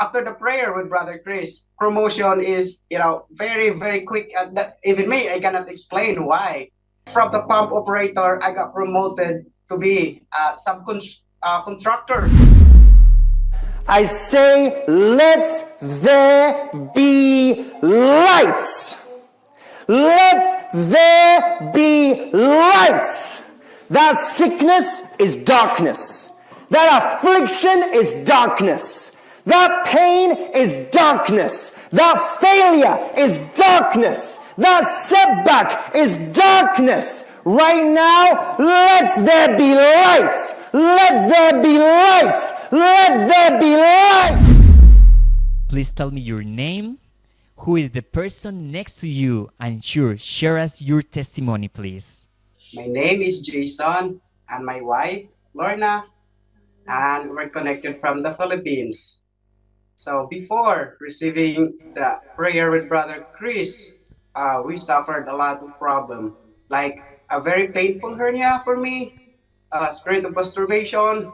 after the prayer with Brother Chris, promotion is, very, very quick. Even me, I cannot explain why. From the pump operator, I got promoted to be a subcontractor. I say, let there be lights. Let there be lights. That sickness is darkness. That affliction is darkness. That pain is darkness. That failure is darkness. That setback is darkness. Right now, let there be lights. Let there be lights. Let there be lights. Please tell me your name, who is the person next to you, and sure, share us your testimony, please. My name is Jason, and my wife, Lorna, and we're connected from the Philippines. So before receiving the prayer with Brother Chris, we suffered a lot of problem, like a very painful hernia for me, spirit of masturbation,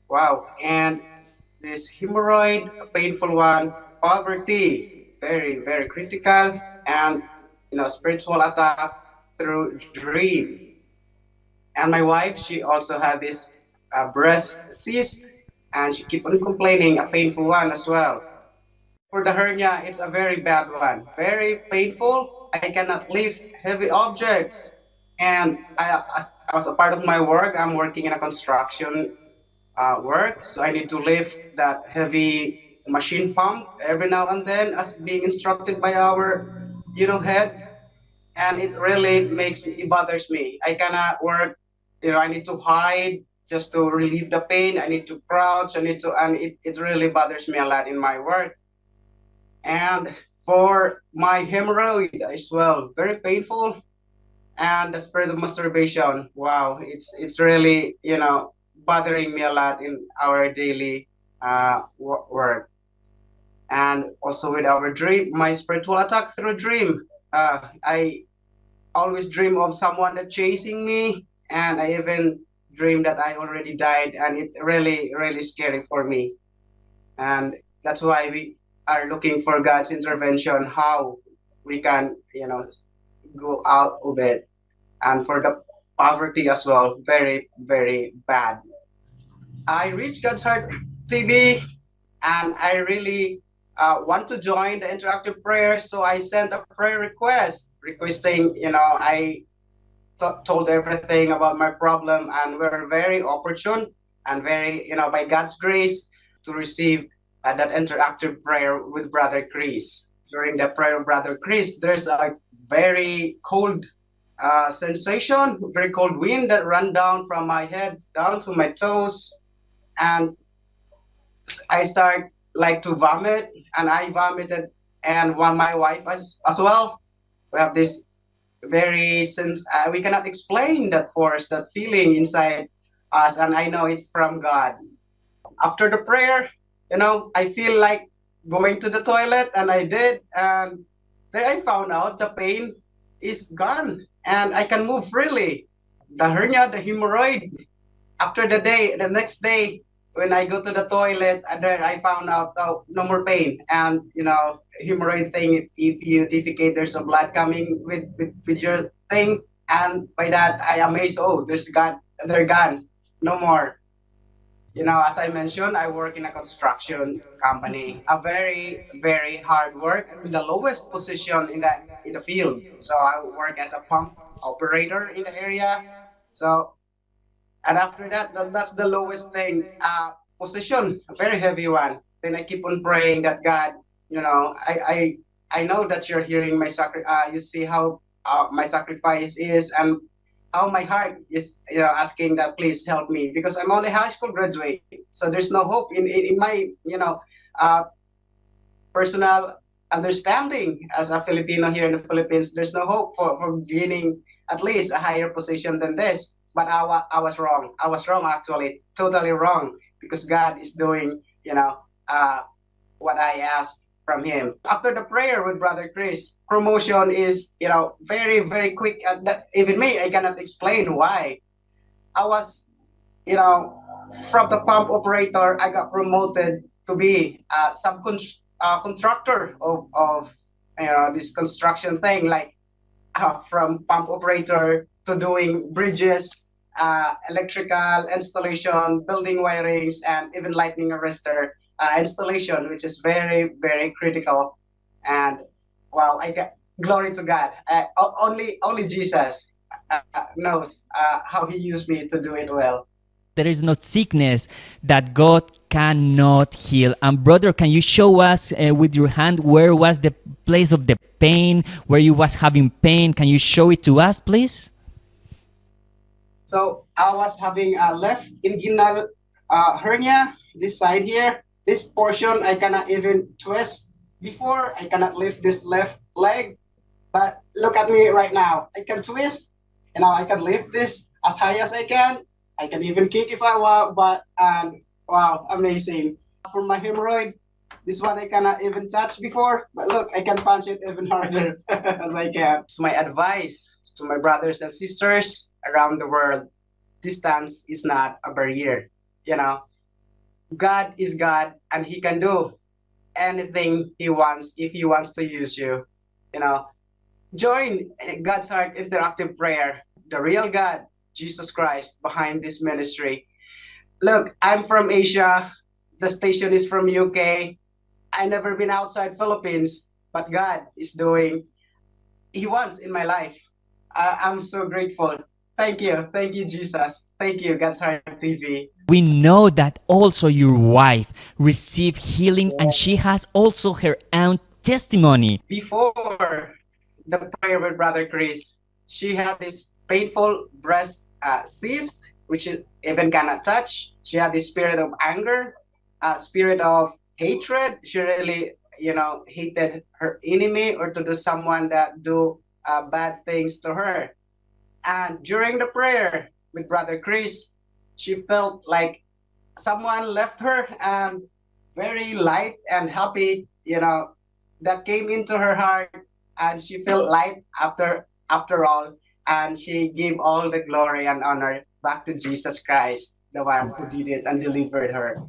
wow, and this hemorrhoid, a painful one, poverty, very, very critical, and spiritual attack through dream. And my wife, she also had this breast cyst, and she keep on complaining, a painful one as well. For the hernia, it's a very bad one, very painful. I cannot lift heavy objects, and as a part of my work, I'm working in a construction work, so I need to lift that heavy machine pump every now and then, as being instructed by our, head, and it really it bothers me. I cannot work, I need to hide just to relieve the pain. I need to crouch. And it really bothers me a lot in my work. And for my hemorrhoid as well, very painful. And the spirit of masturbation, wow, it's really, bothering me a lot in our daily work. And also with our dream, my spiritual attack through dream. I always dream of someone that chasing me, and I even dream that I already died, and it really, really scary for me. And that's why we are looking for God's intervention, how we can, go out of it. And for the poverty as well, very, very bad. I reached God's Heart TV, and I really want to join the interactive prayer. So I sent a prayer request requesting, I told everything about my problem, and we're very opportune and very, by God's grace, to receive that interactive prayer with Brother Chris. During the prayer of Brother Chris, there's a very cold sensation, very cold wind that ran down from my head down to my toes, and I start like to vomit, and I vomited, and one my wife as well. We have this very sense, we cannot explain that force, that feeling inside us, and I know it's from God. After the prayer, I feel like going to the toilet, and I did, and then I found out the pain is gone, and I can move freely. The hernia, the hemorrhoid, after the next day, when I go to the toilet, and then I found out, oh, no more pain. And hemorrhoid thing, if you defecate, there's some blood coming with your thing, and by that I amazed, oh, they're gone, no more. As I mentioned, I work in a construction company, a very, very hard work, in the lowest position in the field. So I work as a pump operator in the area. So, and after that, that's the lowest thing, position, a very heavy one. Then I keep on praying that God, I know that you're hearing my you see how my sacrifice is, and how my heart is, asking that please help me, because I'm only high school graduate, so there's no hope in my, uh, personal understanding as a Filipino here in the Philippines. There's no hope for gaining at least a higher position than this. But I was wrong. I was wrong, actually, totally wrong, because God is doing, what I asked from Him. After the prayer with Brother Chris, promotion is, very, very quick. Even me, I cannot explain why. I was, from the pump operator, I got promoted to be a contractor of this construction thing, like from pump operator to doing bridges, electrical installation, building wirings, and even lightning arrestor installation, which is very, very critical. And wow, I get glory to God. Only Jesus knows how He used me to do it well. There is no sickness that God cannot heal. And brother, can you show us with your hand where was the place of the pain, where you was having pain? Can you show it to us, please? So I was having a left inguinal hernia, this side here. This portion I cannot even twist before. I cannot lift this left leg. But look at me right now. I can twist. I can lift this as high as I can. I can even kick if I want, but wow, amazing. For my hemorrhoid, this one I cannot even touch before, but look, I can punch it even harder as I can. So my advice to my brothers and sisters around the world, distance is not a barrier. God is God, and He can do anything He wants if He wants to use you. Join God's Heart Interactive Prayer, the real God, Jesus Christ, behind this ministry. Look, I'm from Asia. The station is from UK. I never been outside Philippines, but God is doing He wants in my life. I'm so grateful. Thank you, Jesus. Thank you, God's Heart TV. We know that also your wife received healing, and she has also her own testimony. Before the prayer with Brother Chris, she had this painful breast cyst, which she even cannot touch. She had this spirit of anger, spirit of hatred. She really, hated her enemy or to do someone that do bad things to her. And during the prayer with Brother Chris, she felt like someone left her, and very light and happy, that came into her heart, and she felt light after all. And she gave all the glory and honor back to Jesus Christ, the one who did it and delivered her.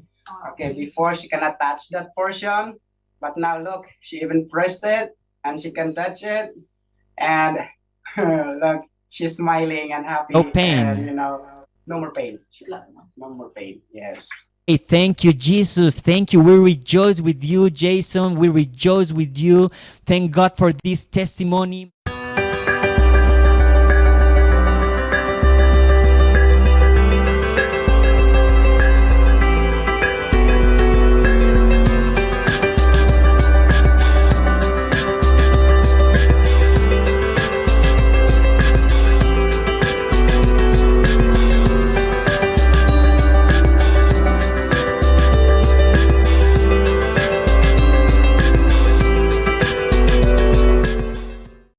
Okay, before she cannot touch that portion, but now look, she even pressed it and she can touch it. And look, she's smiling and happy. No pain. And, no more pain. No more pain, yes. Hey, thank you, Jesus. Thank you. We rejoice with you, Jason. We rejoice with you. Thank God for this testimony.